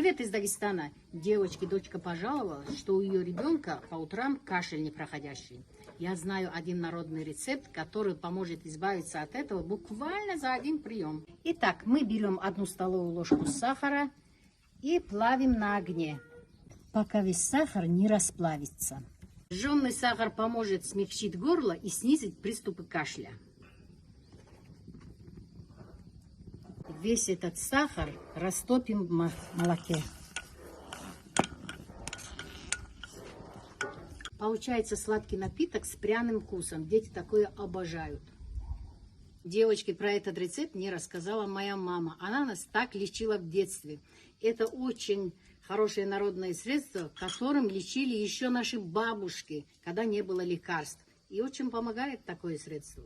Привет из Дагестана. Девочке дочка пожаловалась, что у ее ребенка по утрам кашель непроходящий. Я знаю один народный рецепт, который поможет избавиться от этого буквально за один прием. Итак, мы берем 1 столовую ложку сахара и плавим на огне, пока весь сахар не расплавится. Жженый сахар поможет смягчить горло и снизить приступы кашля. Весь этот сахар растопим в молоке. Получается сладкий напиток с пряным вкусом. Дети такое обожают. Девочке про этот рецепт мне рассказала моя мама. Она нас так лечила в детстве. Это очень хорошее народное средство, которым лечили еще наши бабушки, когда не было лекарств. И очень помогает такое средство.